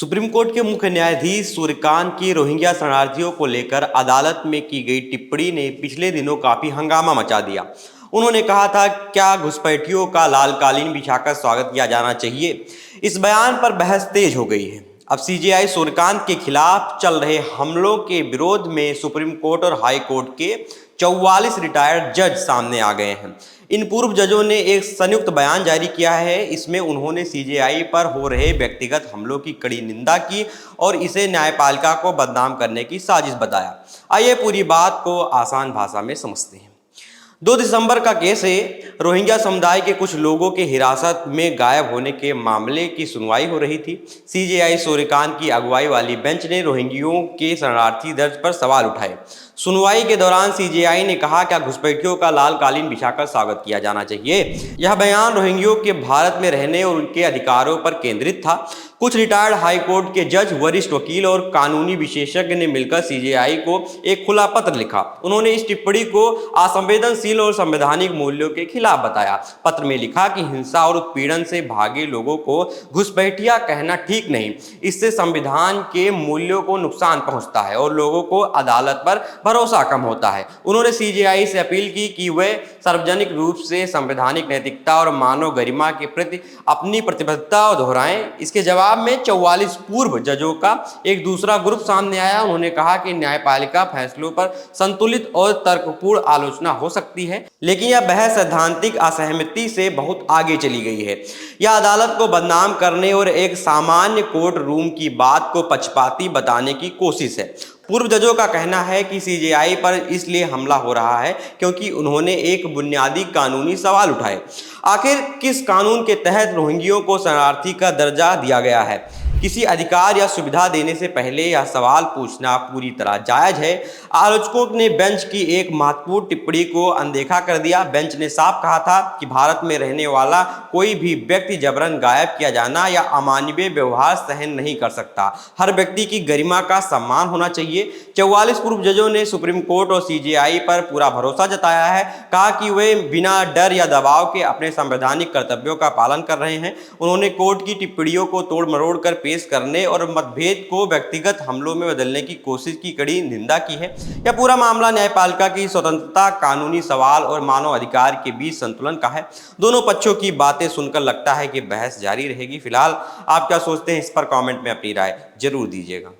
Supreme court के मुख्य न्यायाधीश सूर्यकांत की रोहिंग्या शरणार्थियों को लेकर अदालत में की गई टिप्पणी ने पिछले दिनों काफी हंगामा मचा दिया। उन्होंने कहा था, क्या घुसपैठियों का लाल कालीन बिछाकर स्वागत किया जाना चाहिए। इस बयान पर बहस तेज हो गई है। अब सीजेआई सूर्यकांत के खिलाफ चल रहे हमलों के विरोध में सुप्रीम कोर्ट और हाई कोर्ट के 44 रिटायर्ड जज सामने आ गए हैं। इन पूर्व जजों ने एक संयुक्त बयान जारी किया है। इसमें उन्होंने सीजेआई पर हो रहे व्यक्तिगत हमलों की कड़ी निंदा की और इसे न्यायपालिका को बदनाम करने की साजिश बताया। आइए पूरी बात को आसान भाषा में समझते हैं। 2 दिसंबर का केस है। रोहिंग्या समुदाय के कुछ लोगों के हिरासत में गायब होने के मामले की सुनवाई हो रही थी। सीजेआई सूर्यकांत की अगुवाई वाली बेंच ने रोहिंग्यों के शरणार्थी दर्ज पर सवाल उठाए। सुनवाई के दौरान सीजेआई ने कहा, क्या घुसपैठियों का लाल कालीन बिछाकर स्वागत किया जाना चाहिए। यह बयान रोहिंग्यों के भारत में रहने और उनके अधिकारों पर केंद्रित था। कुछ रिटायर्ड हाई कोर्ट के जज, वरिष्ठ वकील और कानूनी विशेषज्ञ ने मिलकर सीजेआई को एक खुला पत्र लिखा। उन्होंने इस टिप्पणी को असंवेदनशील और संवैधानिक मूल्यों के खिलाफ बताया। पत्र में लिखा कि हिंसा और उत्पीड़न से भागे लोगों को घुसपैठिया कहना ठीक नहीं। इससे संविधान के मूल्यों को नुकसान पहुंचता है और लोगों को अदालत पर भरोसा कम होता है। उन्होंने सीजेआई से अपील की कि वे सार्वजनिक रूप से संवैधानिक नैतिकता और मानव गरिमा के प्रति अपनी प्रतिबद्धता दोहराएं। इसके जवाब में 44 पूर्व जजों का एक दूसरा ग्रुप सामने आया। उन्होंने कहा कि न्यायपालिका फैसलों पर संतुलित और तर्कपूर्ण आलोचना हो सकती है, लेकिन यह बहस सैद्धांतिक असहमति से बहुत आगे चली गई है। यह अदालत को बदनाम करने और एक सामान्य कोर्ट रूम की बात को पक्षपाती बताने की कोशिश है। पूर्व जजों का कहना है कि सीजेआई पर इसलिए हमला हो रहा है क्योंकि उन्होंने एक बुनियादी कानूनी सवाल उठाए। आखिर किस कानून के तहत रोहिंग्यों को शरणार्थी का दर्जा दिया गया है। किसी अधिकार या सुविधा देने से पहले यह सवाल पूछना पूरी तरह जायज है। आलोचकों ने बेंच की एक महत्वपूर्ण टिप्पणी को अनदेखा कर दिया। बेंच ने साफ कहा था कि भारत में रहने वाला कोई भी व्यक्ति जबरन गायब किया जाना या अमानवीय व्यवहार सहन नहीं कर सकता। हर व्यक्ति की गरिमा का सम्मान होना चाहिए। 44 पूर्व जजों ने सुप्रीम कोर्ट और सीजेआई पर पूरा भरोसा जताया है। कहा कि वे बिना डर या दबाव के अपने संवैधानिक कर्तव्यों का पालन कर रहे हैं। उन्होंने कोर्ट की टिप्पणियों को तोड़ मरोड़ कर पेश करने और मतभेद को व्यक्तिगत हमलों में बदलने की कोशिश की कड़ी निंदा की है। यह पूरा मामला न्यायपालिका की स्वतंत्रता, कानूनी सवाल और मानव अधिकार के बीच संतुलन का है। दोनों पक्षों की बातें सुनकर लगता है कि बहस जारी रहेगी। फिलहाल आप क्या सोचते हैं, इस पर कमेंट में अपनी राय जरूर दीजिएगा।